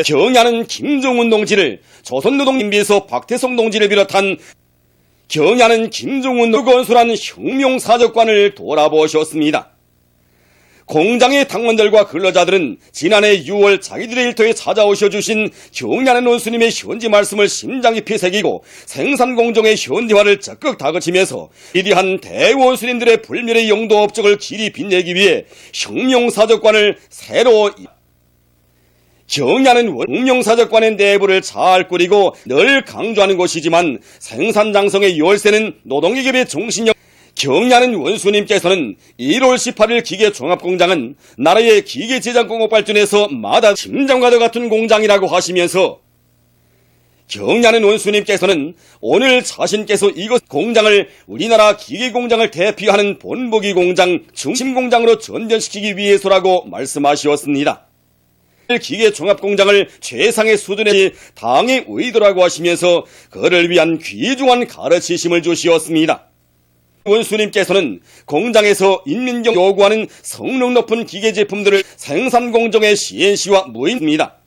경야는 김종운 동지를, 조선노동인비에서 박태성 동지를 비롯한 경야는 김종운 건설한 혁명사적관을 돌아보셨습니다. 공장의 당원들과 근로자들은 지난해 6월 자기들의 일터에 찾아오셔 주신 경야는 원수님의 현지 말씀을 심장 깊이 새기고 생산공정의 현대화를 적극 다그치면서 위대한 대원수님들의 불멸의 영도 업적을 길이 빛내기 위해 혁명사적관을 새로 경야는 혁명사적관의 내부를 잘 꾸리고 늘 강조하는 곳이지만 생산장성의 열쇠는 노동기업의 정신력. 경야는 원수님께서는 1월 18일 기계종합공장은 나라의 기계제작공업 발전에서 마다 심장과도 같은 공장이라고 하시면서 경야는 원수님께서는 오늘 자신께서 이것 공장을 우리나라 기계공장을 대표하는 본보기 공장 중심공장으로 전전시키기 위해서라고 말씀하셨습니다. 기계종합공장을 최상의 수준의 당의 의도라고 하시면서 그를 위한 귀중한 가르치심을 주시었습니다. 원수님께서는 공장에서 인민경 요구하는 성능 높은 기계 제품들을 생산 공정의 CNC와 무인입니다.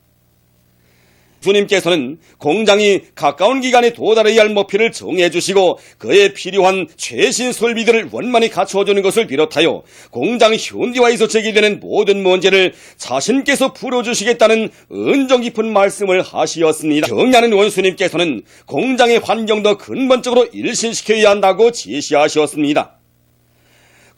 원수님께서는 공장이 가까운 기간에 도달해야 할 목표를 정해주시고 그에 필요한 최신 설비들을 원만히 갖춰주는 것을 비롯하여 공장 현대화에서 제기되는 모든 문제를 자신께서 풀어주시겠다는 은정 깊은 말씀을 하시었습니다. 경야는 원수님께서는 공장의 환경도 근본적으로 일신시켜야 한다고 지시하셨습니다.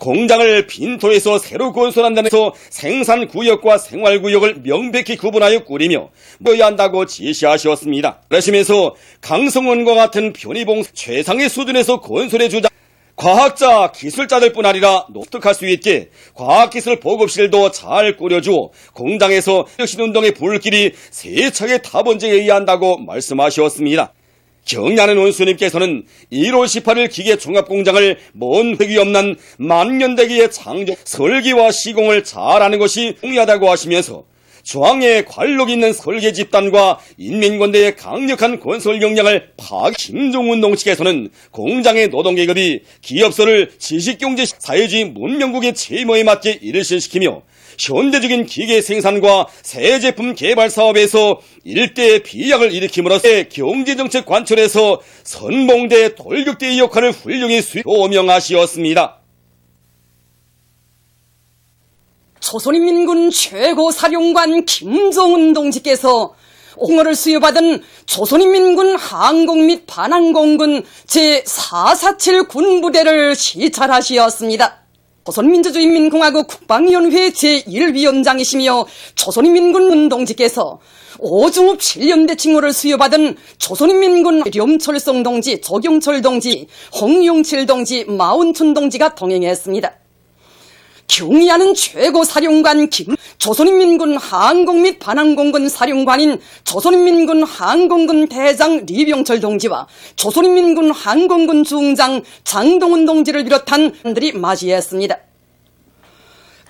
공장을 빈토에서 새로 건설한다는 데서 생산구역과 생활구역을 명백히 구분하여 꾸리며 모여야 한다고 지시하셨습니다. 그러시면서 강성원과 같은 편의봉 최상의 수준에서 건설해주자 과학자, 기술자들뿐 아니라 납득할 수 있게 과학기술 보급실도 잘 꾸려주어 공장에서 혁신운동의 불길이 세차게 타번져야 한다고 말씀하셨습니다. 경야는 원수님께서는 1월 18일 기계종합공장을 먼 획이 없는 만년대기의 창조, 설계와 시공을 잘하는 것이 중요하다고 하시면서 중앙에 관록 있는 설계 집단과 인민권대의 강력한 건설 역량을 김종운 동지께서는 공장의 노동계급이 기업소를 지식경제 사회주의 문명국의 채무에 맞게 일신시키며 현대적인 기계 생산과 새 제품 개발 사업에서 일대의 비약을 일으킴으로써 경제정책 관철에서 선봉대 돌격대의 역할을 훌륭히 소명하시었습니다. 조선인민군 최고사령관 김종운 동지께서 옹호를 수여받은 조선인민군 항공 및 반항공군 제447 군부대를 시찰하시었습니다. 조선민주주의인민공화국 국방위원회 제1위원장이시며 조선인민군 동지께서 오중읍 7년대 칭호를 수여받은 조선인민군 렴철성 동지, 조경철 동지, 홍용칠 동지, 마운춘 동지가 동행했습니다. 경야는 최고사령관 조선인민군 항공 및 반항공군 사령관인 조선인민군 항공군 대장 리병철 동지와 조선인민군 항공군 중장 장동훈 동지를 비롯한 분들이 맞이했습니다.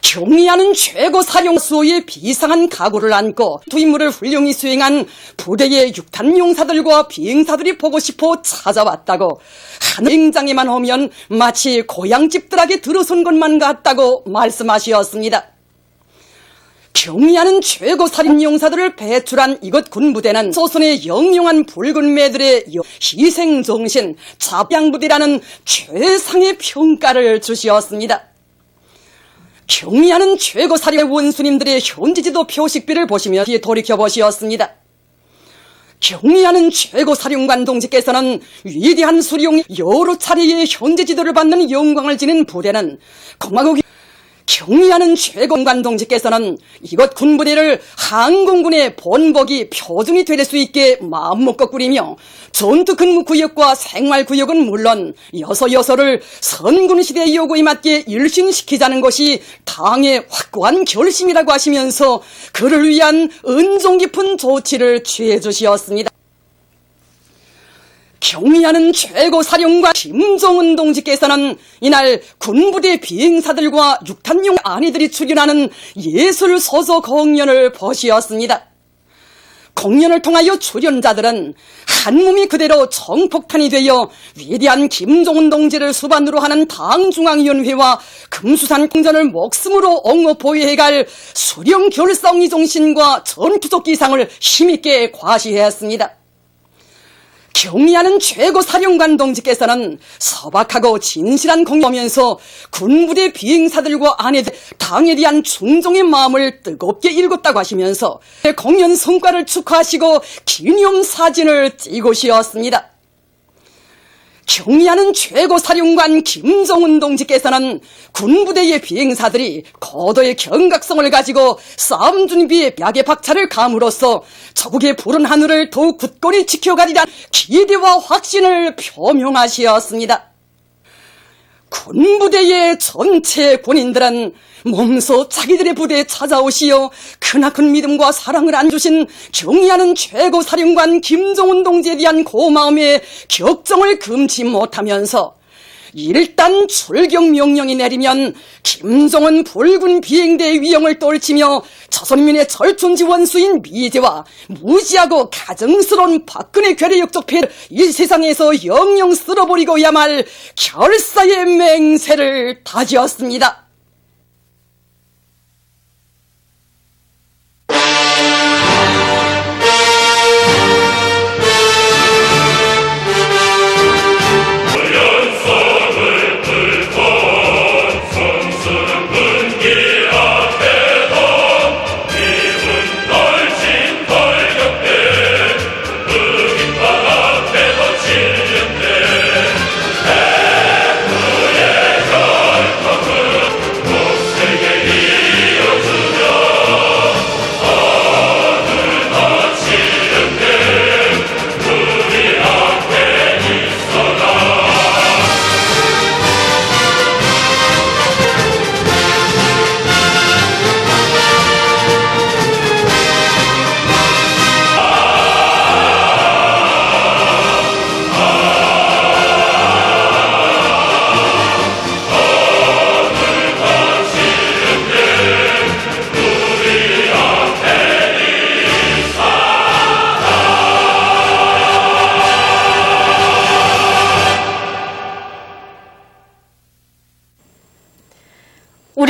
경야는 최고사령 수호의 비상한 각오를 안고 두 임무를 훌륭히 수행한 부대의 육탄용사들과 비행사들이 보고 싶어 찾아왔다고 한행장에만 오면 마치 고향집들에게 들어선 것만 같다고 말씀하셨습니다. 경야는 최고살인용사들을 배출한 이곳 군부대는 조선의 영영한 붉은 매들의 희생정신, 자양부대라는 최상의 평가를 주시었습니다. 경야는 최고사령의 원수님들의 현지지도 표식비를 보시며 뒤에 돌이켜보시었습니다. 경야는 최고사령관 동지께서는 위대한 수령 여러 차례의 현지지도를 받는 영광을 지닌 부대는 공화국이 경야는 최고관 동지께서는 이곳 군부대를 항공군의 본보기 표준이 될 수 있게 마음먹고 꾸리며 전투 근무구역과 생활구역은 물론 여서여서를 선군시대의 요구에 맞게 일신시키자는 것이 당의 확고한 결심이라고 하시면서 그를 위한 은종 깊은 조치를 취해 주시었습니다. 경야는 최고사령관 김종운 동지께서는 이날 군부대 비행사들과 육탄용 아내들이 출연하는 예술소서 공연을 보시었습니다. 공연을 통하여 출연자들은 한 몸이 그대로 정폭탄이 되어 위대한 김정은 동지를 수반으로 하는 당중앙위원회와 금수산 공전을 목숨으로 옹호 보유해갈 수령 결성의 정신과 전투적 기상을 힘있게 과시했습니다. 경의하는 최고 사령관 동지께서는 소박하고 진실한 공연하면서 군부대 비행사들과 아내들 당에 대한 충정의 마음을 뜨겁게 읽었다고 하시면서 공연 성과를 축하하시고 기념사진을 찍으셨습니다. 경의하는 최고 사령관 김정은 동지께서는 군부대의 비행사들이 고도의 경각성을 가지고 싸움 준비에 약의 박차를 감으로써 조국의 푸른 하늘을 더욱 굳건히 지켜가리란 기대와 확신을 표명하시었습니다. 군부대의 전체 군인들은 몸소 자기들의 부대에 찾아오시어 크나큰 믿음과 사랑을 안주신 경의하는 최고 사령관 김정은 동지에 대한 고마움에 격정을 금치 못하면서 일단 출격 명령이 내리면 김정은 불군 비행대의 위용을 떨치며 조선민의 절촌지 원수인 미제와 무지하고 가증스러운 박근혜 괴뢰 역적폐를 이 세상에서 영영 쓸어버리고야 말 결사의 맹세를 다지었습니다.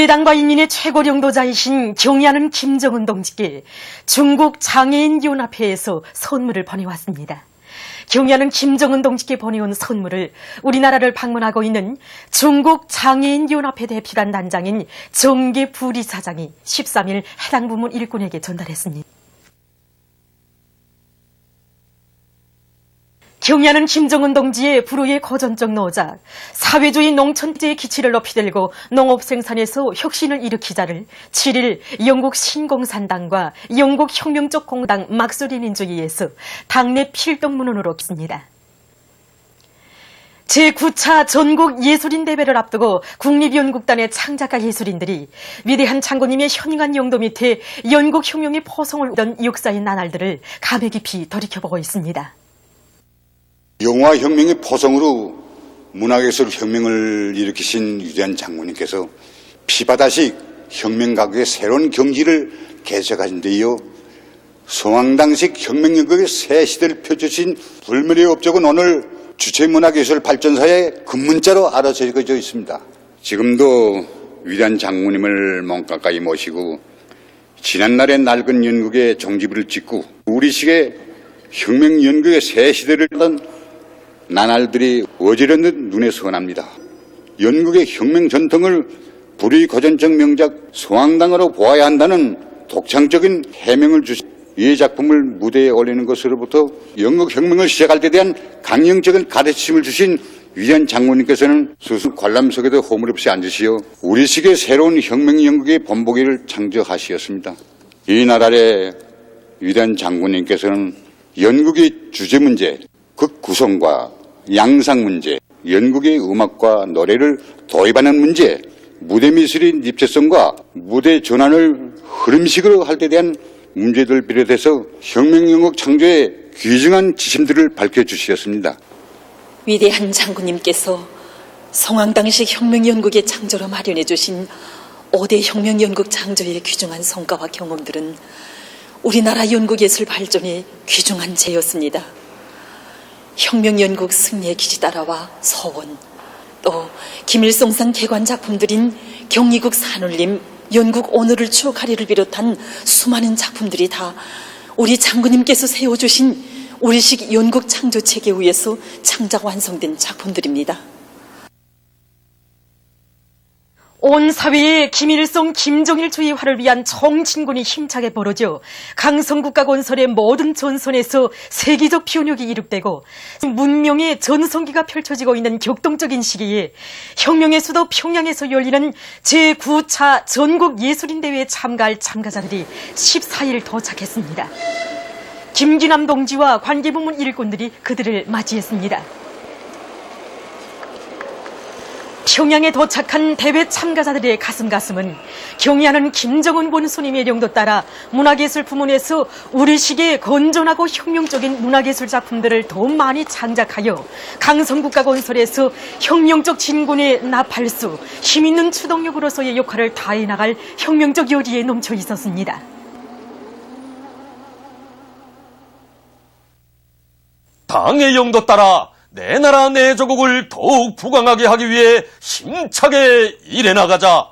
우리 당과 인민의 최고領導자이신 경의하는 김정은 동지께 중국 장애인연합회에서 선물을 보내왔습니다. 경의하는 김정은 동지께 보내온 선물을 우리나라를 방문하고 있는 중국 장애인연합회 대표단 단장인 정계 부리사장이 13일 해당 부문 일꾼에게 전달했습니다. 경의하는 김정은 동지의 불후의 고전적 노작, 사회주의 농촌제의 기치를 높이 들고 농업 생산에서 혁신을 일으키자를 7일 영국 신공산당과 영국 혁명적 공당 막스레닌주의에서 당내 필동문헌으로 씁니다. 제9차 전국 예술인 대회를 앞두고 국립연극단의 창작가 예술인들이 위대한 장군님의 현행한 영도 밑에 연극 혁명의 포성을 얻은 역사의 나날들을 감회 깊이 돌이켜보고 있습니다. 영화혁명의 포성으로 문화예술 혁명을 일으키신 위대한 장군님께서 피바다식 혁명가극의 새로운 경지를 개척하신 데 이어 성황당식 혁명연극의 새 시대를 펼쳐주신 불멸의 업적은 오늘 주체문화예술발전사의 근문자로 알아져져 있습니다. 지금도 위대한 장군님을 몸 가까이 모시고 지난날의 낡은 연극의 종지부를 찍고 우리식의 혁명연극의 새 시대를 던 나날들이 어지럽듯 눈에 선합니다. 연극의 혁명 전통을 불의 고전적 명작 성황당으로 보아야 한다는 독창적인 해명을 주신 이 작품을 무대에 올리는 것으로부터 연극 혁명을 시작할 때 대한 강령적인 가르침을 주신 위대한 장군님께서는 스스로 관람석에도 허물없이 앉으시어 우리식의 새로운 혁명 연극의 본보기를 창조하시었습니다. 이 나라의 위대한 장군님께서는 연극의 주제 문제, 극 구성과 양상 문제, 연극의 음악과 노래를 도입하는 문제, 무대 미술의 입체성과 무대 전환을 흐름식으로 할 때 대한 문제들 비롯해서 혁명연극 창조의 귀중한 지침들을 밝혀주셨습니다. 위대한 장군님께서 성황당식 혁명연극의 창조로 마련해 주신 5대 혁명연극 창조의 귀중한 성과와 경험들은 우리나라 연구예술 발전의 귀중한 재였습니다. 혁명연극 승리의 기지 따라와 서원, 또 김일성상 개관 작품들인 경리국 산울림, 연극 오늘을 추억하리를 비롯한 수많은 작품들이 다 우리 장군님께서 세워주신 우리식 연극 창조체계에 의해서 창작 완성된 작품들입니다. 온 사회에 김일성, 김정일 주의화를 위한 정진군이 힘차게 벌어져 강성국가 건설의 모든 전선에서 세계적 표력이 이룩되고 문명의 전성기가 펼쳐지고 있는 격동적인 시기에 혁명의 수도 평양에서 열리는 제9차 전국예술인대회에 참가할 참가자들이 14일 도착했습니다. 김기남 동지와 관계부문 일꾼들이 그들을 맞이했습니다. 평양에 도착한 대회 참가자들의 가슴은 경의하는 김정은 군수님의령도 따라 문화예술 부문에서 우리식의 건전하고 혁명적인 문화예술 작품들을 더 많이 창작하여 강성국가 건설에서 혁명적 진군의 나팔수, 힘있는 추동력으로서의 역할을 다해 나갈 혁명적 열의에 넘쳐 있었습니다. 당의 영도 따라 내 나라 내 조국을 더욱 부강하게 하기 위해 힘차게 일해나가자.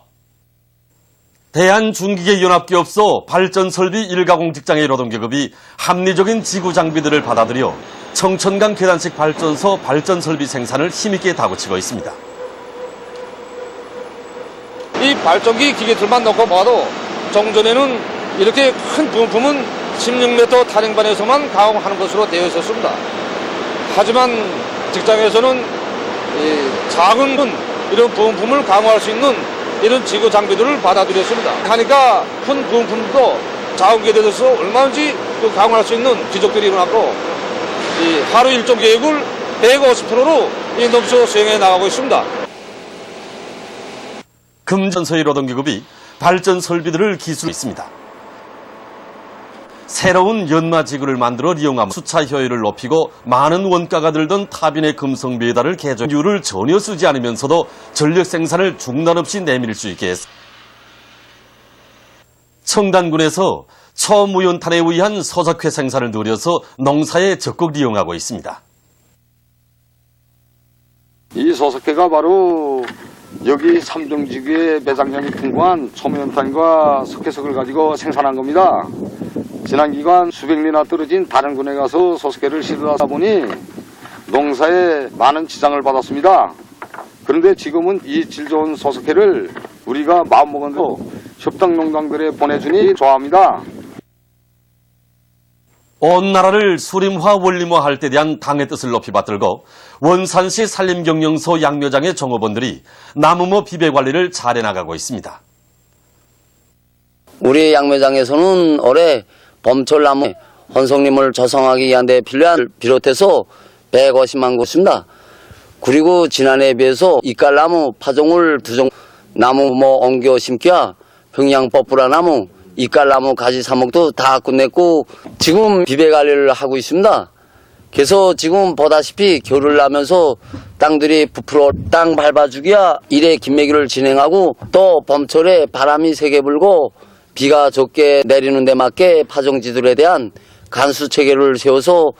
대한중기계연합기업소 발전설비 일가공 직장의 노동계급이 합리적인 지구 장비들을 받아들여 청천강 계단식 발전소 발전설비 생산을 힘있게 다구치고 있습니다. 이 발전기 기계들만 넣고 봐도 정전에는 이렇게 큰 부품은 16m 탄행반에서만 가공하는 것으로 되어 있었습니다. 하지만 직장에서는 작은 이런 부품을 강화할 수 있는 이런 지구 장비들을 받아들였습니다. 하니까 큰 부품도 작은 계대에서 얼마든지 강화할 수 있는 기적들이 일어났고 하루 일정 계획을 150%로 넘쳐 수행해 나가고 있습니다. 금전서의 노동기급이 발전 설비들을 기술하고 있습니다. 새로운 연마지구를 만들어 이용하면 수차 효율을 높이고 많은 원가가 들던 타빈의 금성 메달을 개조율을 전혀 쓰지 않으면서도 전력 생산을 중단 없이 내밀 수 있게 했습니다. 청단군에서 초무연탄에 의한 소석회 생산을 누려서 농사에 적극 이용하고 있습니다. 이 소석회가 바로 여기 삼동지구의 매장량이 풍부한 초무연탄과 석회석을 가지고 생산한 겁니다. 지난 기간 수백 리나 떨어진 다른 군에 가서 소석회를 실으다 보니 농사에 많은 지장을 받았습니다. 그런데 지금은 이 질 좋은 소석회를 우리가 마음먹은 대로 협동농장들에 보내주니 좋아합니다. 온 나라를 수림화 원림화할 때 대한 당의 뜻을 높이 받들고 원산시 산림경영소 양묘장의 종업원들이 나무모 비배 관리를 잘해 나가고 있습니다. 우리 양묘장에서는 올해 봄철나무 헌송림을 조성하기 위한 데 필요한 비롯해서 150만 구 있습니다. 그리고 지난해에 비해서 이깔나무 파종을 2종, 나무 옮겨 심기와 평양법부라 나무, 이깔나무 가지 사목도 다 끝냈고 지금 비배 관리를 하고 있습니다. 그래서 지금 보다시피 겨울을 나면서 땅들이 부풀어 땅 밟아주기와 일의 김매기를 진행하고 또 봄철에 바람이 세게 불고 비가 적게 내리는 데 맞게 파종지들에 대한 간수 체계를 세워서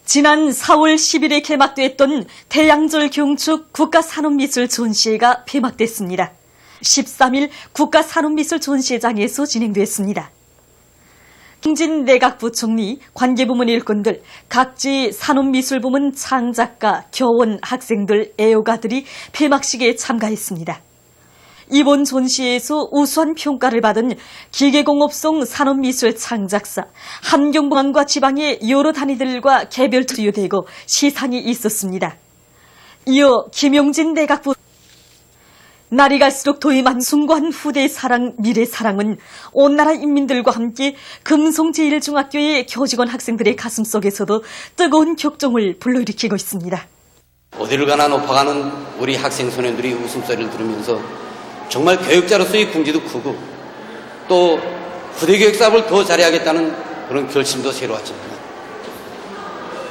지난 4월 10일에 개막됐던 태양절 경축 국가산업미술 전시회가 폐막됐습니다. 13일 국가산업미술 전시회장에서 진행됐습니다. 김진 내각부총리, 관계부문 일꾼들, 각지 산업미술부문 창작가, 교원, 학생들, 애호가들이 폐막식에 참가했습니다. 이번 전시회에서 우수한 평가를 받은 기계공업성 산업미술 창작사, 함경공항과 지방의 여러 단위들과 개별 투여되고 시상이 있었습니다. 이어 김용진 내각부 날이 갈수록 도임한 숭고한 후대의 사랑, 미래 사랑은 온 나라 인민들과 함께 금송제일중학교의 교직원 학생들의 가슴 속에서도 뜨거운 격정을 불러일으키고 있습니다. 어디를 가나 높아가는 우리 학생 소년들이 웃음소리를 들으면서 정말 교육자로서의 긍지도 크고 또 후대 교육 사업을 더 잘해야겠다는 그런 결심도 새로웠습니다.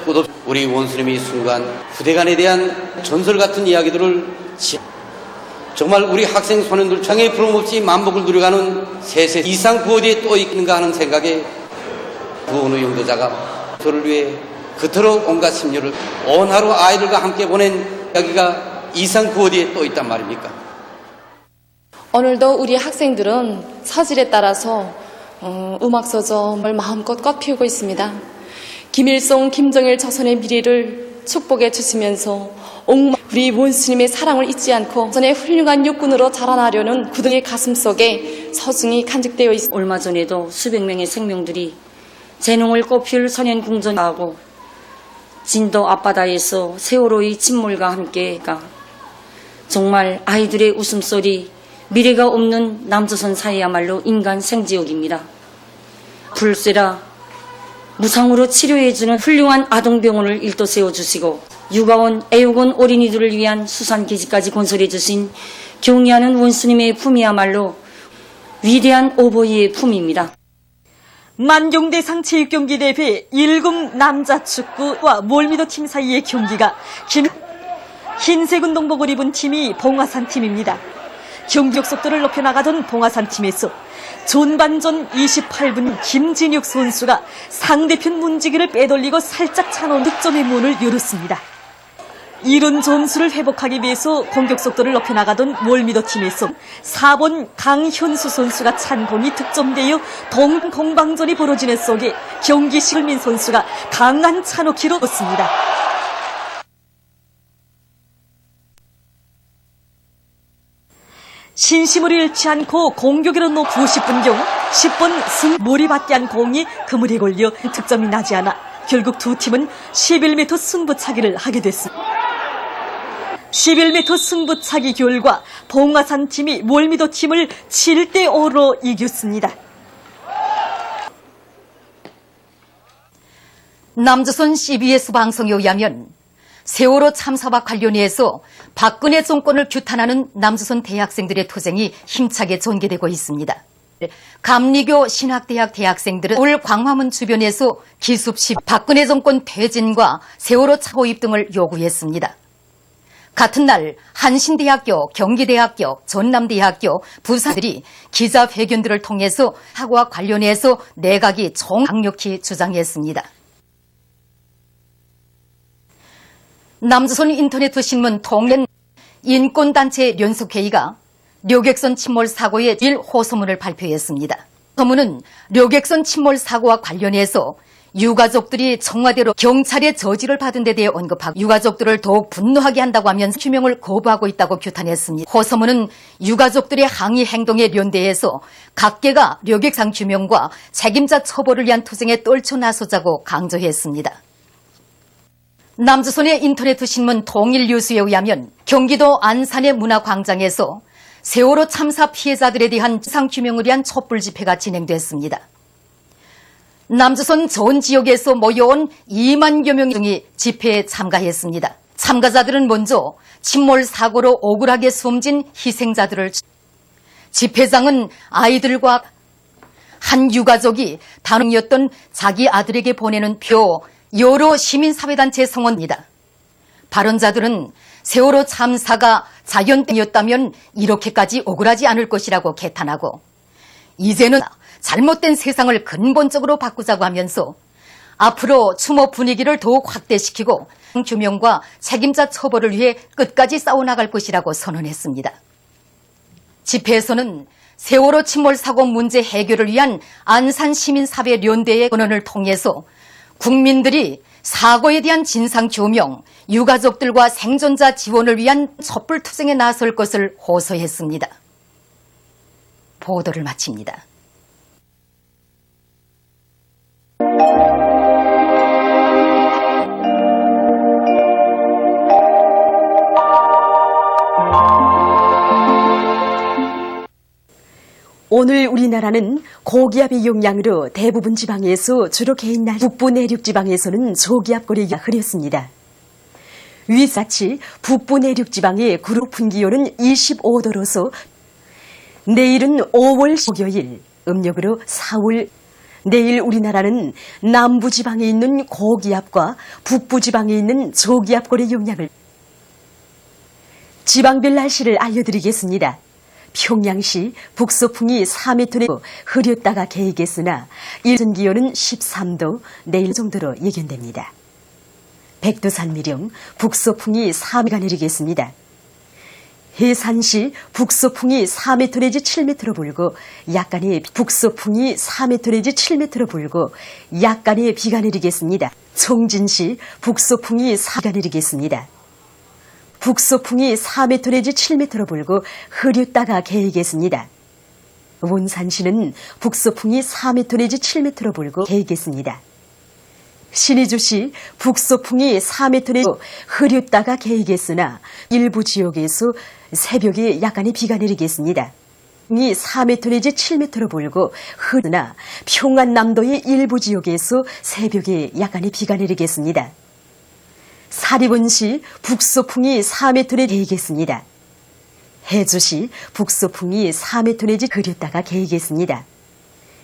끝없이 우리 원수님이 순간 후대 간에 대한 전설 같은 이야기들을 정말 우리 학생 소년들 장애 부름 없이 만복을 누려가는 세세 이상 그 어디에 또 있는가 하는 생각에 그 어느 용도자가 저를 위해 그토록 온갖 심려를 온 하루 아이들과 함께 보낸 여기가 이상 그 어디에 또 있단 말입니까? 오늘도 우리 학생들은 사실에 따라서 음악서점을 마음껏 꽃피우고 있습니다. 김일성, 김정일 조선의 미래를 축복해 주시면서 우리 원스님의 사랑을 잊지 않고 전의 훌륭한 육군으로 자라나려는 그들의 가슴 속에 소중히 간직되어 있습니다. 얼마 전에도 수백 명의 생명들이 재능을 꽃피울 선연궁전하고 진도 앞바다에서 세월호의 침몰과 함께가 정말 아이들의 웃음소리, 미래가 없는 남조선 사회야말로 인간 생지옥입니다. 불세라 무상으로 치료해주는 훌륭한 아동병원을 일도 세워주시고 육아원, 애육원 어린이들을 위한 수산기지까지 건설해주신 경의하는 원수님의 품이야말로 위대한 오보이의 품입니다. 만경대상 체육경기 대회 1군 남자축구와 몰미도 팀 사이의 경기가 흰색 운동복을 입은 팀이 봉화산 팀입니다. 경기력 속도를 높여나가던 봉화산 팀에서 전반전 28분 김진욱 선수가 상대편 문지기를 빼돌리고 살짝 차놓은 득점의 문을 열었습니다. 이런 점수를 회복하기 위해서 공격 속도를 높여나가던 몰미도 팀에서 4번 강현수 선수가 찬 공이 득점되어 동공방전이 벌어지는 속에 경기 실민 선수가 강한 찬호키로 얻습니다. 신심을 잃지 않고 공격으로 90분경 10번 승몰이받게 한 공이 그물에 걸려 득점이 나지 않아 결국 두 팀은 11m 승부차기를 하게 됐습니다. 11m 승부차기 결과 봉화산 팀이 몰미도 팀을 7대5로 이겼습니다. 남조선 CBS 방송에 의하면 세월호 참사와 관련해서 박근혜 정권을 규탄하는 남조선 대학생들의 투쟁이 힘차게 전개되고 있습니다. 감리교 신학대학 대학생들은 올 광화문 주변에서 기습 시 박근혜 정권 퇴진과 세월호 차고입 등을 요구했습니다. 같은 날 한신대학교, 경기대학교, 전남대학교, 부사들이 기자회견들을 통해서 사고와 관련해서 내각이 강력히 주장했습니다. 남조선 인터넷 신문 통년 인권단체 연속회의가 료객선 침몰 사고의 호소문을 발표했습니다. 호소문은 료객선 침몰 사고와 관련해서 유가족들이 청와대로 경찰의 저지를 받은 데 대해 언급하고 유가족들을 더욱 분노하게 한다고 하면서 규명을 거부하고 있다고 규탄했습니다. 호소문은 유가족들의 항의 행동에 연대해서 각계가 료객상 규명과 책임자 처벌을 위한 투쟁에 떨쳐나서자고 강조했습니다. 남조선의 인터넷 신문 통일뉴스에 의하면 경기도 안산의 문화광장에서 세월호 참사 피해자들에 대한 진상규명을 위한 촛불 집회가 진행됐습니다. 남조선 전 지역에서 모여온 2만여 명이 집회에 참가했습니다. 참가자들은 먼저 침몰 사고로 억울하게 숨진 희생자들을 집회장은 아이들과 한 유가족이 단원이었던 자기 아들에게 보내는 표 여러 시민사회단체 성원입니다. 발언자들은 세월호 참사가 자연이었다면 이렇게까지 억울하지 않을 것이라고 개탄하고 이제는 잘못된 세상을 근본적으로 바꾸자고 하면서 앞으로 추모 분위기를 더욱 확대시키고 규명과 책임자 처벌을 위해 끝까지 싸워나갈 것이라고 선언했습니다. 집회에서는 세월호 침몰 사고 문제 해결을 위한 안산시민사회연대의 권원을 통해서 국민들이 사고에 대한 진상규명, 유가족들과 생존자 지원을 위한 촛불투쟁에 나설 것을 호소했습니다. 보도를 마칩니다. 오늘 우리나라는 고기압의 영향으로 대부분 지방에서 주로 개인 날 북부 내륙 지방에서는 저기압골이 흐렸습니다. 위사치 북부 내륙 지방의 그룹 분기온은 25도로서 내일은 5월 목요일, 음력으로 4월 내일 우리나라는 남부 지방에 있는 고기압과 북부 지방에 있는 저기압골의 영향을 지방별 날씨를 알려드리겠습니다. 평양시 북서풍이 4m로 흐렸다가 개이겠으나 일전 기온은 13도, 내일 정도로 예견됩니다. 백두산 미령 북서풍이 4m가 내리겠습니다. 해산시 북서풍이 4m 내지 7m로 불고 약간의 북서풍이 4m 내지 7m로 불고 약간의 비가 내리겠습니다. 청진시 북서풍이 4m가 내리겠습니다. 북서풍이 4m 내지 7m로 불고 흐렸다가 개이겠습니다. 원산시는 북서풍이 4m 내지 7m로 불고 개이겠습니다. 신의주시 북서풍이 4m 내지 흐렸다가 개이겠으나 일부 지역에서 새벽에 약간의 비가 내리겠습니다. 이 4m 내지 7m로 불고 흐르나 평안남도의 일부 지역에서 새벽에 약간의 비가 내리겠습니다. 사리본시 북서풍이 4m 내지 개이겠습니다. 해주시 북서풍이 4m 내지 흐렸다가 개이겠습니다.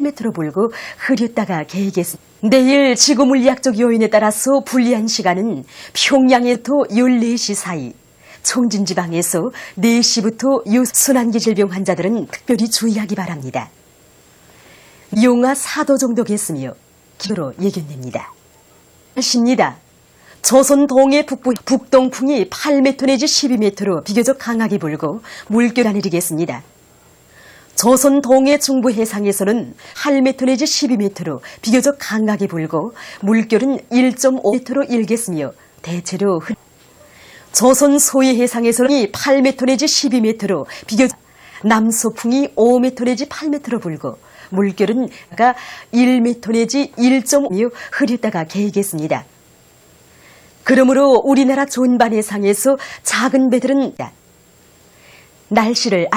10m로 불고 흐렸다가 개이겠습니다. 내일 지구물리학적 요인에 따라서 불리한 시간은 평양에서 14시 사이, 청진지방에서 4시부터 순환기 질병 환자들은 특별히 주의하기 바랍니다. 영하 4도 정도겠으며 기후로 예견됩니다. 날씨입니다. 조선 동해 북부 북동풍이 8m 내지 12m로 비교적 강하게 불고 물결이 내리겠습니다. 조선 동해 중부 해상에서는 8m 내지 12m로 비교적 강하게 불고 물결은 1.5m로 일겠으며 대체로 조선 소해 해상에서는 8m 내지 12m로 비교적 남서풍이 5m 내지 8m로 불고 물결은 1m 내지 1.5m 흐렸다가 개이겠습니다. 그러므로 우리나라 존반 해상에서 작은 배들은 날씨를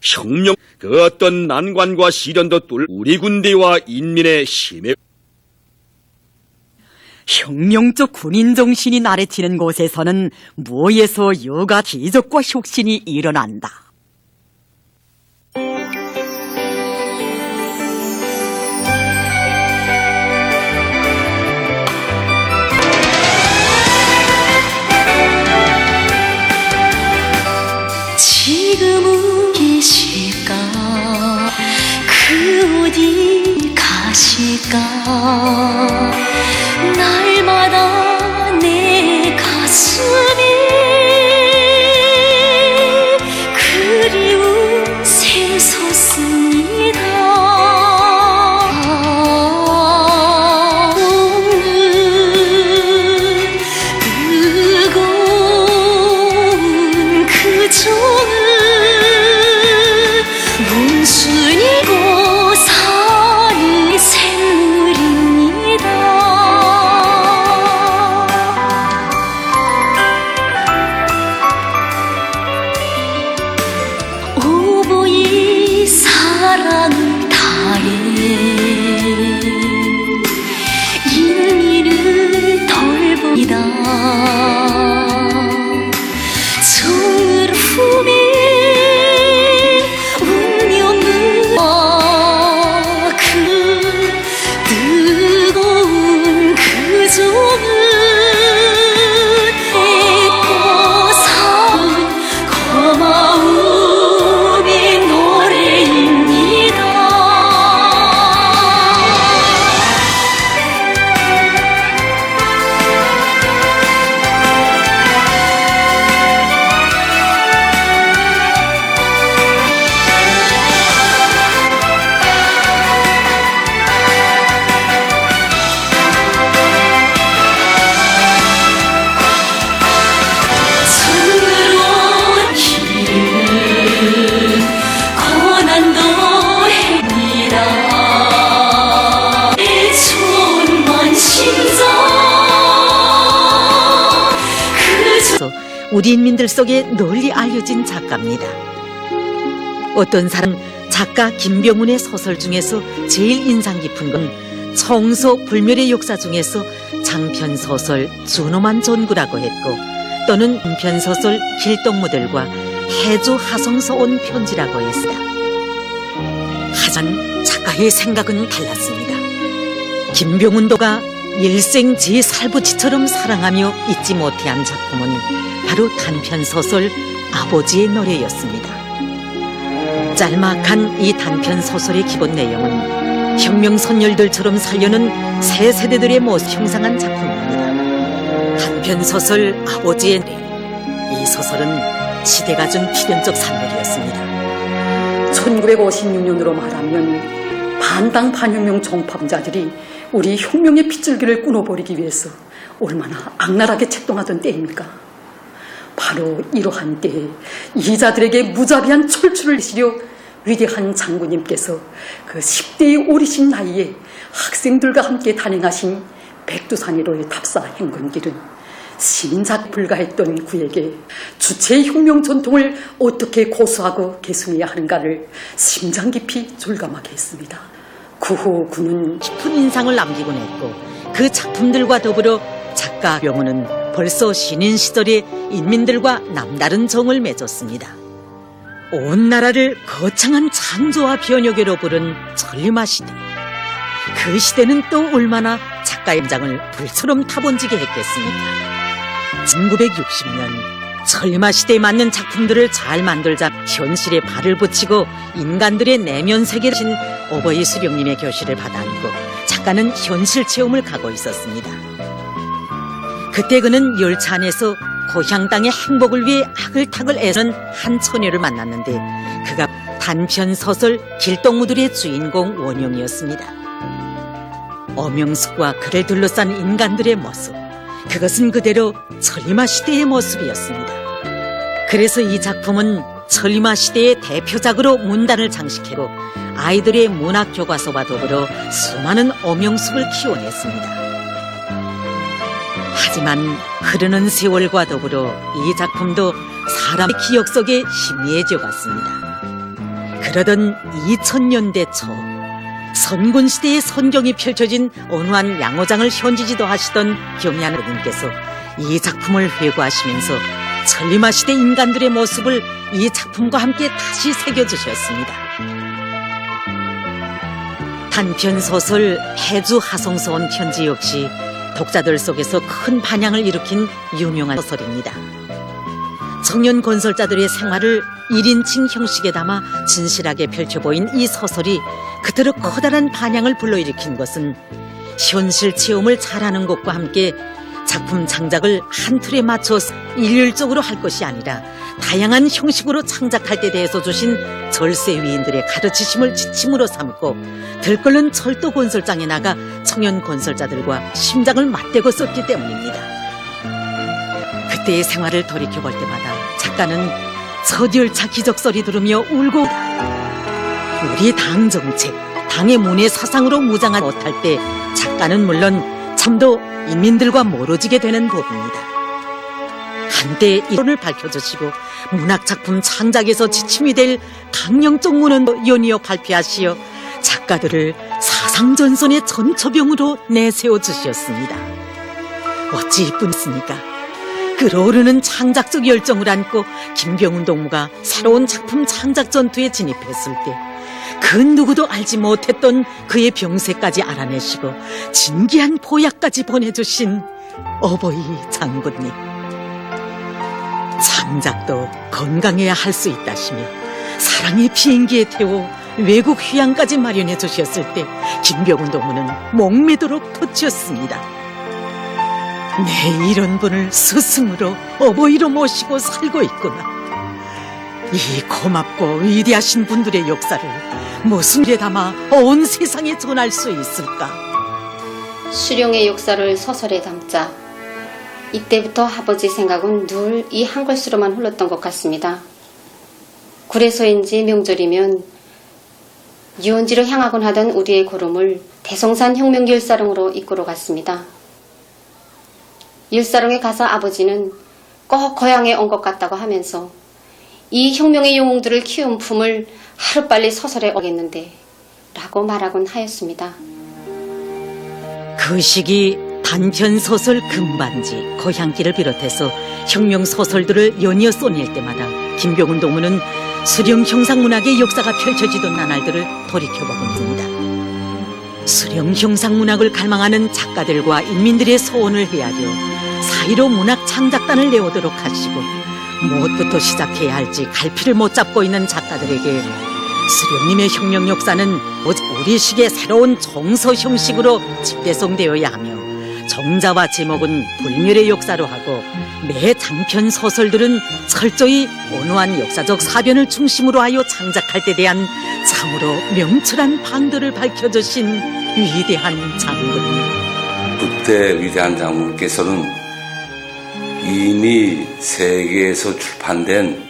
혁명 그 어떤 난관과 시련도 뚫 우리 군대와 인민의 힘에 혁명적 군인 정신이 나래치는 곳에서는 무에서 여가 기적과 혁신이 일어난다. 지금은 계실까 그 어디 가실까 날마다 내 가슴이 그리움 샘솟습니다. 뜨거운 그 정을 문순이고 사는 샘물입니다. 우리 인민들 속에 널리 알려진 작가입니다. 어떤 사람 작가 김병훈의 소설 중에서 제일 인상 깊은 건 청소 불멸의 역사 중에서 장편 소설 준엄한 전구라고 했고, 또는 단편 소설 길동무들과 해주 하성서 온 편지라고 했습니다. 하지만 작가의 생각은 달랐습니다. 김병훈도가 일생 제 살부치처럼 사랑하며 잊지 못해 한 작품은 바로 단편 소설 아버지의 노래였습니다. 짤막한 이 단편 소설의 기본 내용은 혁명 선열들처럼 살려는 새 세대들의 모습 형상한 작품입니다. 단편 소설 아버지의 노래. 이 소설은 시대가 준 필연적 산물이었습니다. 1956년으로 말하면 반당 반혁명 종파자들이 우리 혁명의 핏줄기를 끊어버리기 위해서 얼마나 악랄하게 책동하던 때입니까? 바로 이러한 때에 이자들에게 무자비한 철출을 시려 위대한 장군님께서 그 10대의 어리신 나이에 학생들과 함께 단행하신 백두산이로의 답사 행군길은 신작 불가했던 그에게 주체의 혁명 전통을 어떻게 고수하고 계승해야 하는가를 심장 깊이 절감하게 했습니다. 그 후 그는 깊은 인상을 남기곤 했고, 그 작품들과 더불어 작가 병훈은 벌써 신인 시절에 인민들과 남다른 정을 맺었습니다. 온 나라를 거창한 창조와 변혁으로 부른 천리마 시대. 그 시대는 또 얼마나 작가의 심장을 불처럼 타번지게 했겠습니까? 1960년 천리마 시대에 맞는 작품들을 잘 만들자 현실에 발을 붙이고 인간들의 내면 세계를 신 오버이 수령님의 교실을 받아 안고 작가는 현실 체험을 가고 있었습니다. 그때 그는 열차 안에서 고향 땅의 행복을 위해 아글타글 애쓰는 한 처녀를 만났는데, 그가 단편 소설 길동무들의 주인공 원영이었습니다. 엄영숙과 그를 둘러싼 인간들의 모습, 그것은 그대로 천리마 시대의 모습이었습니다. 그래서 이 작품은 천리마 시대의 대표작으로 문단을 장식했고 아이들의 문학 교과서와 더불어 수많은 엄영숙을 키워냈습니다. 하지만 흐르는 세월과 더불어 이 작품도 사람의 기억 속에 희미해져 갔습니다. 그러던 2000년대 초 선군시대의 선경이 펼쳐진 온화한 양호장을 현지지도 하시던 경리한 부님께서 이 작품을 회고하시면서 천리마 시대 인간들의 모습을 이 작품과 함께 다시 새겨주셨습니다. 단편 소설 해주 하성서 온 편지 역시 독자들 속에서 큰 반향을 일으킨 유명한 소설입니다. 청년 건설자들의 생활을 1인칭 형식에 담아 진실하게 펼쳐보인 이 소설이 그토록 커다란 반향을 불러일으킨 것은 현실 체험을 잘하는 것과 함께 작품 창작을 한 틀에 맞춰 일률적으로 할 것이 아니라 다양한 형식으로 창작할 때 대해서 주신 절세 위인들의 가르치심을 지침으로 삼고 들끓는 철도 건설장에 나가 청년 건설자들과 심장을 맞대고 썼기 때문입니다. 그때의 생활을 돌이켜볼 때마다 작가는 첫 열차 기적소리 들으며 울고, 우리 당 정책, 당의 문외 사상으로 무장하지 못할 때 작가는 물론 참도 인민들과 멀어지게 되는 법입니다. 한때 이론을 밝혀주시고 문학작품 창작에서 지침이 될 강령적 문헌도 연이어 발표하시어 작가들을 사상전선의 전초병으로 내세워 주셨습니다. 어찌 이뿐습니까? 끓어오르는 창작적 열정을 안고 김병훈 동무가 새로운 작품 창작 전투에 진입했을 때 그 누구도 알지 못했던 그의 병세까지 알아내시고 진기한 보약까지 보내주신 어버이 장군님. 창작도 건강해야 할 수 있다시며 사랑의 비행기에 태워 외국 휴양까지 마련해 주셨을 때 김병훈 동무는 목매도록 토치었습니다. 내 이런 분을 스승으로 어버이로 모시고 살고 있구나. 이 고맙고 위대하신 분들의 역사를 무슨 일에 담아 온 세상에 전할 수 있을까? 수령의 역사를 소설에 담자. 이때부터 아버지 생각은 늘 이 한 글씨로만 흘렀던 것 같습니다. 그래서인지 명절이면 유원지로 향하곤 하던 우리의 걸음을 대성산 혁명길사령으로 이끌어 갔습니다. 일사령에 가서 아버지는 꼭 고향에 온 것 같다고 하면서 이 혁명의 영웅들을 키운 품을 하루빨리 소설에 오겠는데 라고 말하곤 하였습니다. 그 시기 단편 소설 금반지, 고향길을 비롯해서 혁명 소설들을 연이어 쏘낼 때마다 김병훈 동무는 수령 형상문학의 역사가 펼쳐지던 나날들을 돌이켜보곤 했습니다. 수령 형상문학을 갈망하는 작가들과 인민들의 소원을 헤아려 사이로 문학 창작단을 내오도록 하시고 무엇부터 시작해야 할지 갈피를 못 잡고 있는 작가들에게 수령님의 혁명 역사는 우리 시기의 새로운 정서 형식으로 집대성되어야 하며 정자와 제목은 불멸의 역사로 하고 매 장편 소설들은 철저히 온화한 역사적 사변을 중심으로 하여 창작할 때 대한 참으로 명철한 방도를 밝혀주신 위대한 장군입니다. 그때 위대한 장군께서는 이미 세계에서 출판된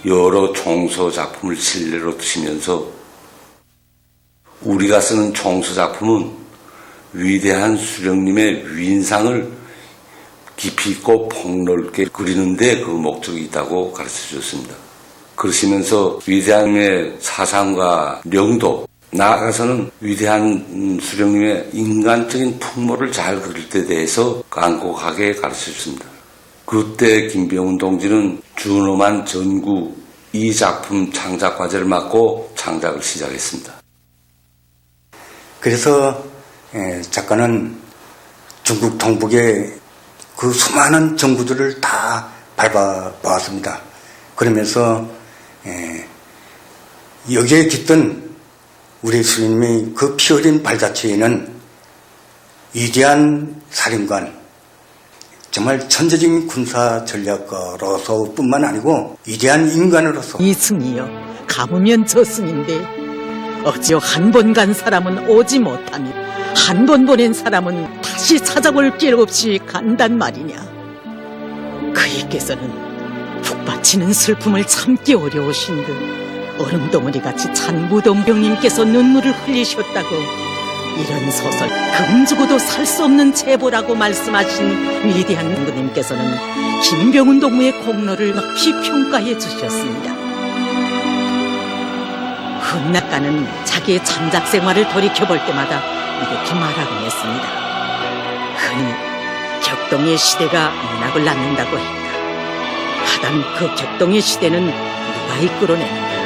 여러 총서 작품을 신뢰로 두시면서 우리가 쓰는 총서 작품은 위대한 수령님의 위인상을 깊이 있고 폭넓게 그리는데 그 목적이 있다고 가르쳐 주셨습니다. 그러시면서 위대한의 사상과 명도, 나아가서는 위대한 수령님의 인간적인 풍모를 잘 그릴 때 대해서 간곡하게 가르쳐 주셨습니다. 그때 김병훈 동지는 준엄한 전구 이 작품 창작 과제를 맡고 창작을 시작했습니다. 그래서 작가는 중국 동북의 그 수많은 전구들을 다 밟아보았습니다. 그러면서 여기에 깃든 우리 수령님의 그 피 어린 발자취에는 위대한 사령관, 정말 천재적인 군사 전략가로서 뿐만 아니고 위대한 인간으로서 이승이여 가보면 저승인데 어찌여 한 번 간 사람은 오지 못하며 한 번 보낸 사람은 다시 찾아볼 길 없이 간단 말이냐. 그이께서는 푹 받치는 슬픔을 참기 어려우신 듯 얼음덩어리같이 찬 무덤병님께서 눈물을 흘리셨다고 이런 소설 금주고도 살 수 없는 제보라고 말씀하신 위대한 장군님께서는 김병훈 동무의 공로를 높이 평가해 주셨습니다. 흔낙가는 자기의 창작 생활을 돌이켜볼 때마다 이렇게 말하곤 했습니다. 흔히 격동의 시대가 문학을 낳는다고 했다. 하단 그 격동의 시대는 누가 이끌어내는가?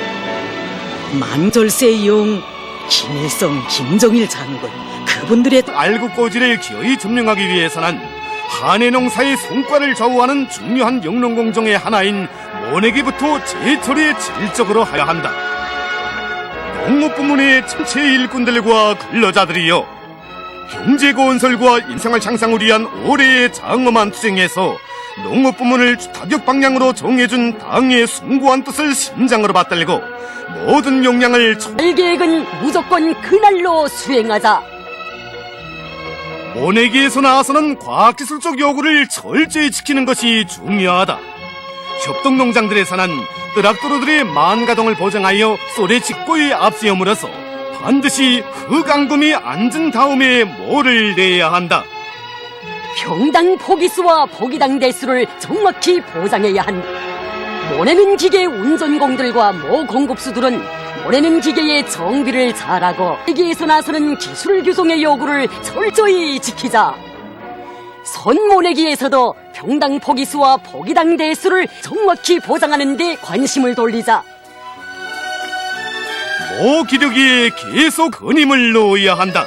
만졸세의 영 김일성, 김정일 장군 그분들의 알국고지를 기어이 점령하기 위해서는 한해 농사의 성과를 좌우하는 중요한 영농공정의 하나인 모내기부터 제철에 질적으로 하여야 한다. 농업부문의 전체 일꾼들과 근로자들이여 경제건설과 인생활 향상을 위한 올해의 장엄한 투쟁에서 농업부문을 타격 방향으로 정해준 당의 숭고한 뜻을 심장으로 받들고 모든 역량을 계획은 무조건 그날로 수행하자. 모내기에서 나서는 과학기술적 요구를 철저히 지키는 것이 중요하다. 협동농장들에서는 뜨락도로들의 만가동을 보장하여 쏠의 직고에 앞세움으로써 반드시 흑앙금이 앉은 다음에 모를 내야 한다. 평당 포기수와 포기당 대수를 정확히 보장해야 한다. 모내는 기계 운전공들과 모공급수들은 모내는 기계의 정비를 잘하고 기계에서 나서는 기술 규정의 요구를 철저히 지키자. 선모내기에서도 평당 포기수와 포기당 대수를 정확히 보장하는 데 관심을 돌리자. 모기력에 계속 근힘을 놓아야 한다.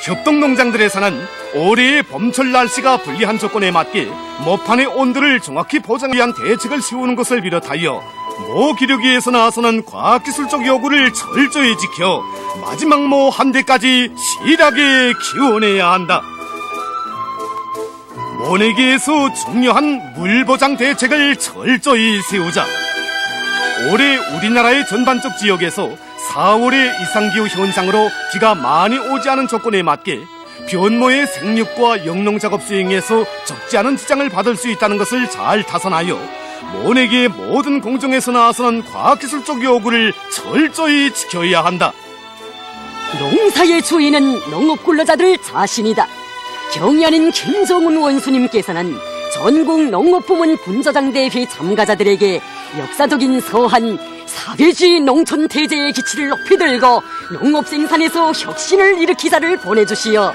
협동농장들에서는 올해의 봄철 날씨가 불리한 조건에 맞게 모판의 온도를 정확히 보장하기 위한 대책을 세우는 것을 비롯하여 모기력위에서 나서는 과학기술적 요구를 철저히 지켜 마지막 모 한 대까지 실하게 키워내야 한다. 모내기에서 중요한 물보장 대책을 철저히 세우자. 올해 우리나라의 전반적 지역에서 4월의 이상기후 현상으로 비가 많이 오지 않은 조건에 맞게 변모의 생육과 영농작업 수행에서 적지 않은 지장을 받을 수 있다는 것을 잘 타선하여 모내기의 모든 공정에서 나서는 과학기술적 요구를 철저히 지켜야 한다. 농사의 주인은 농업근로자들 자신이다. 경의하는 김정은 원수님께서는 전국 농업부문 군저장 대회 참가자들에게 역사적인 서한 사회주의 농촌 대제의 기치를 높이 들고 농업 생산에서 혁신을 일으키자를 보내주시어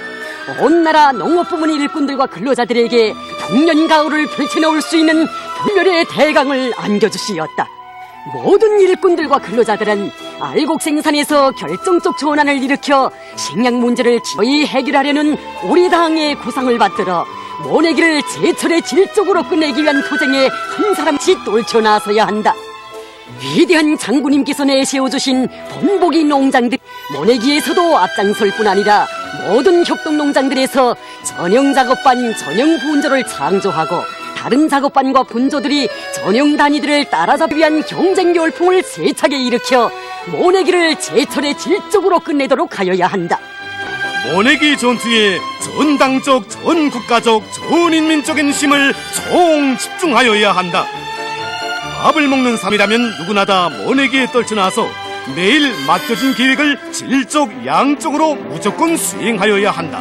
온 나라 농업부문 일꾼들과 근로자들에게 풍년가을을 펼쳐놓을 수 있는 분별의 대강을 안겨주시었다. 모든 일꾼들과 근로자들은 알곡 생산에서 결정적 전환을 일으켜 식량 문제를 기어이 해결하려는 우리 당의 구상을 받들어 모내기를 제철의 질적으로 끝내기 위한 투쟁에 한 사람씩 떨쳐 나서야 한다. 위대한 장군님께서 내세워주신 본보기 농장들, 모내기에서도 앞장설 뿐 아니라 모든 협동농장들에서 전형 작업반, 전형 분조를 창조하고 다른 작업반과 분조들이 전형 단위들을 따라잡기 위한 경쟁 열풍을 세차게 일으켜 모내기를 제철의 질적으로 끝내도록 하여야 한다. 모내기 전투에 전당적, 전국가적, 전인민적인 힘을 총 집중하여야 한다. 밥을 먹는 삶이라면 누구나 다 모내기에 떨쳐나서 매일 맡겨진 계획을 질적, 양적으로 무조건 수행하여야 한다.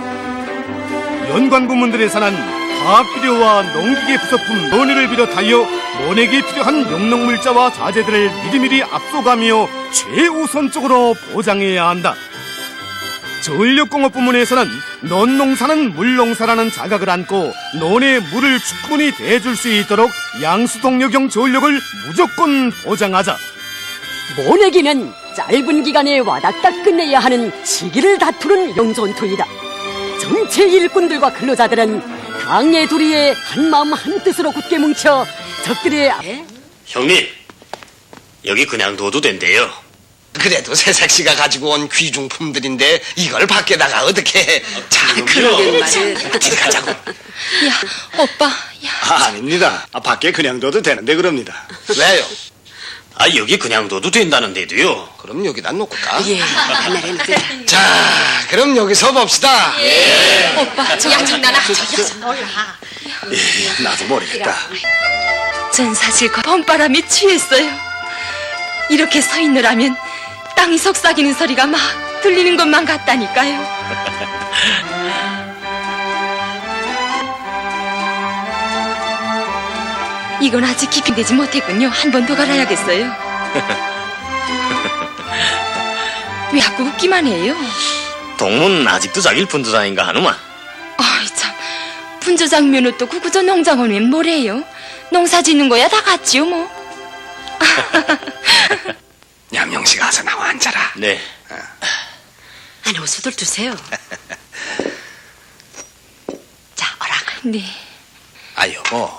연관 부문들에 관한 화학 비료와 농기계 부속품, 논의를 비롯하여 모내기에 필요한 용농물자와 자재들을 미리미리 앞서가며 최우선적으로 보장해야 한다. 전력공업 부문에서는 논농사는 물농사라는 자각을 안고 논에 물을 충분히 대줄 수 있도록 양수동력형 전력을 무조건 보장하자. 모내기는 짧은 기간에 와닥닥 끝내야 하는 시기를 다투는 영전투이다. 전체 일꾼들과 근로자들은 당의 도리에 한마음 한뜻으로 굳게 뭉쳐 적들의 형님, 여기 그냥 둬도 된대요. 그래도 새색시가 가지고 온 귀중품들인데 이걸 밖에다가 어떻게 해? 자, 그러게 말이야. 어디 가자고. 야, 오빠, 야. 아닙니다. 밖에 그냥 둬도 되는데 그럽니다. 왜요? 여기 그냥 둬도 된다는데도요. 그럼 여기다 놓고 가. 예, 하늘에는 그래. 자, 그럼 여기서 봅시다. 오빠, 저 야정나나. 나도 모르겠다. 전 사실 봄바람에 취했어요. 이렇게 서 있느라면 땅이 속삭이는 소리가 막 들리는 것만 같다니까요. 이건 아직 깊이되지 못했군요. 한 번 더 갈아야겠어요. 왜 자꾸 웃기만 해요? 동문 아직도 자길 분조장인가 하누마. 아이 참, 분조장 면허 또 구구저 농장은 웬 뭐래요? 농사 짓는 거야 다 같지요 뭐. 냠영씨 가서 나와 앉아라. 네. 아니, 옷을 주세요. 자, 오라. 네. 여보,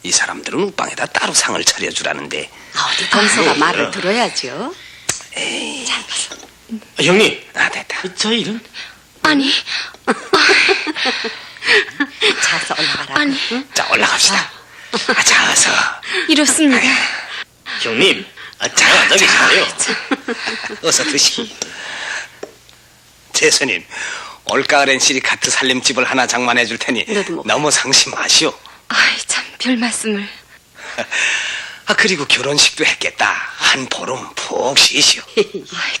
이 사람들은 욱방에다 따로 상을 차려주라는데. 어디 동서가 말을 들어야죠. 에이. 자, 가서. 형님. 됐다. 저 일은? 아니. 자서 올라가라. 아니. 자, 올라갑시다. 자, 어서. 이렇습니다. 형님, 잘 앉아 계시네요. 어서 드시. 제스님, 올가을엔 시리카트 살림집을 하나 장만해 줄 테니 너무 상심 마시오. 아이 참, 별 말씀을. 그리고 결혼식도 했겠다. 한 보름 푹 쉬시오.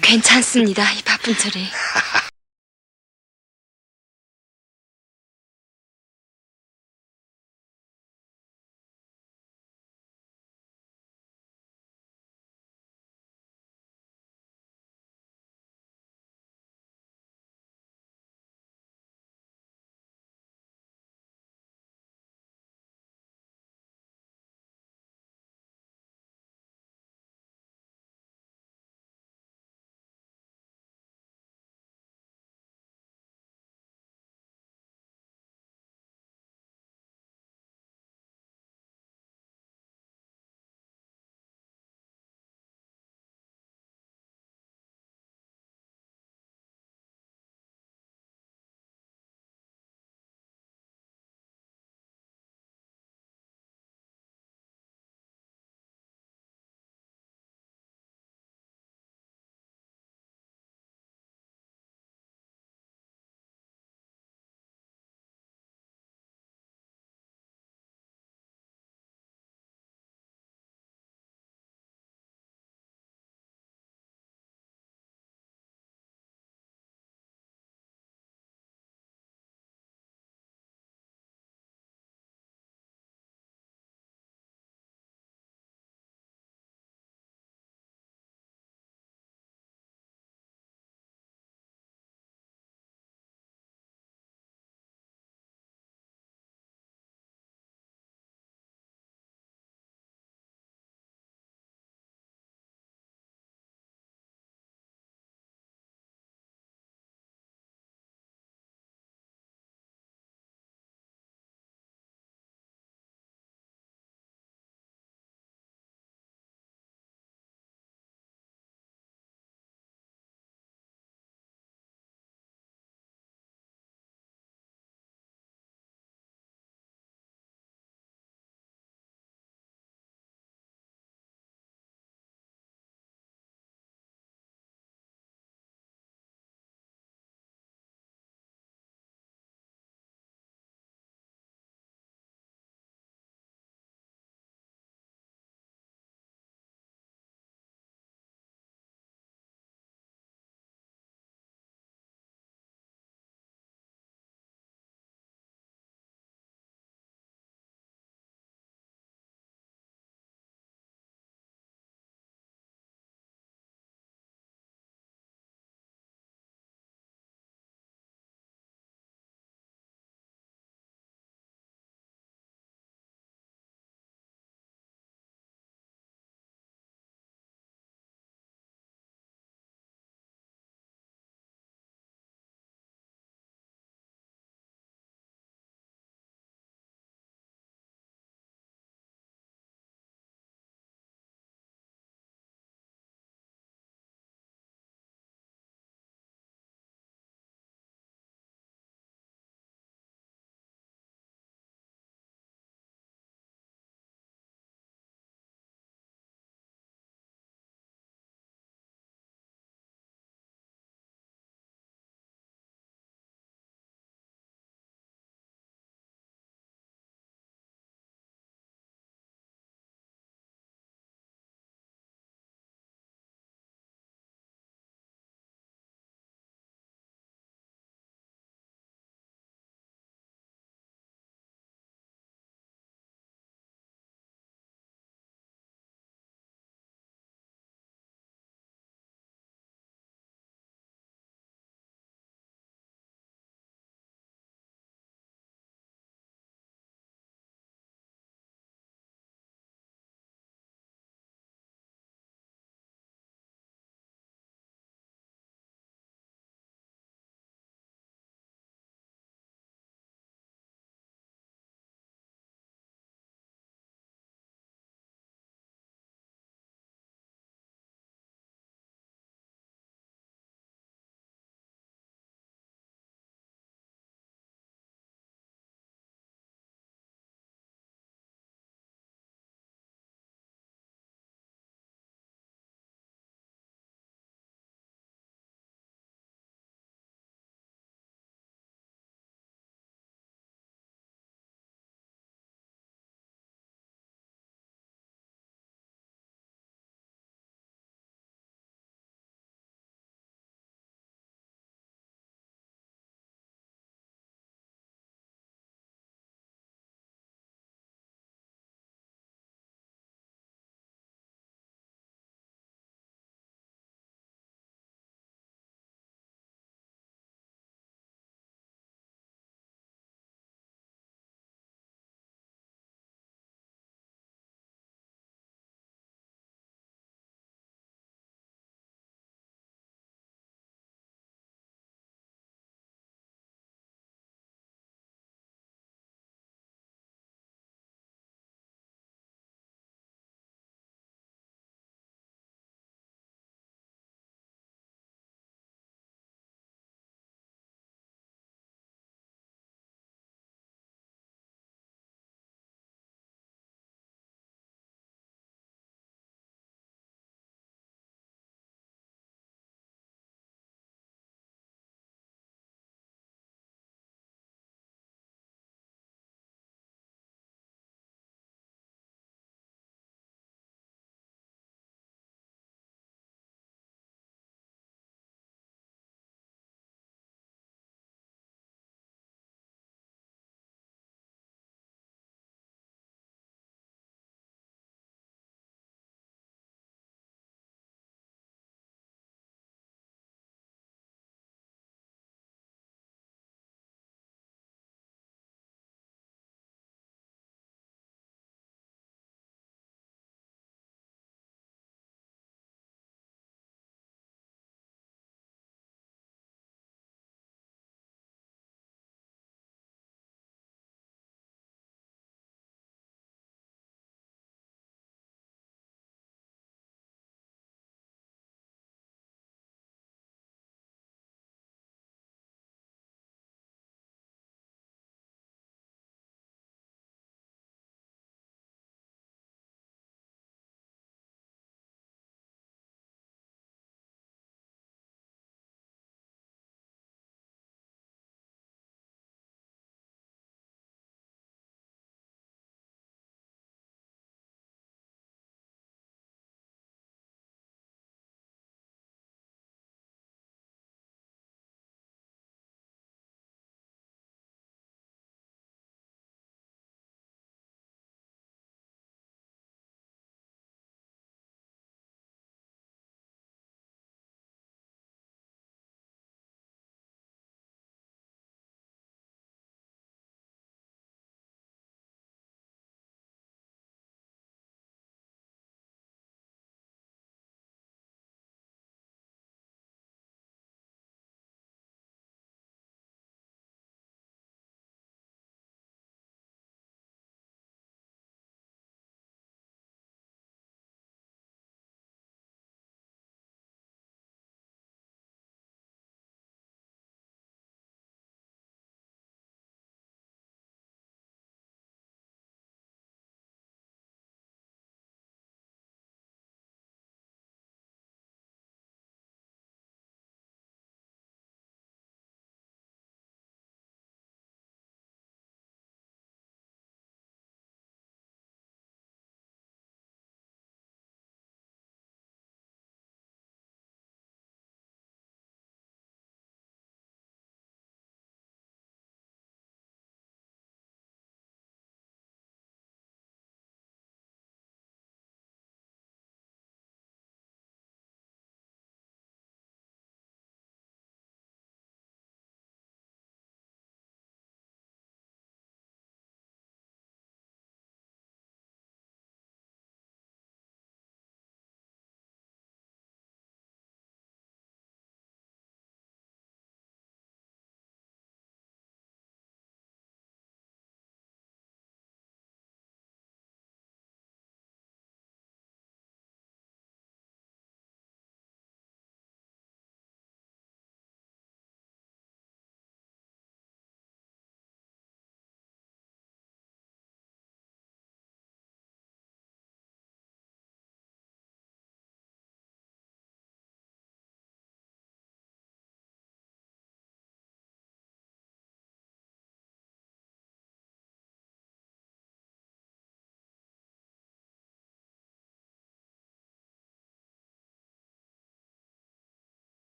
괜찮습니다. 이 바쁜 철에.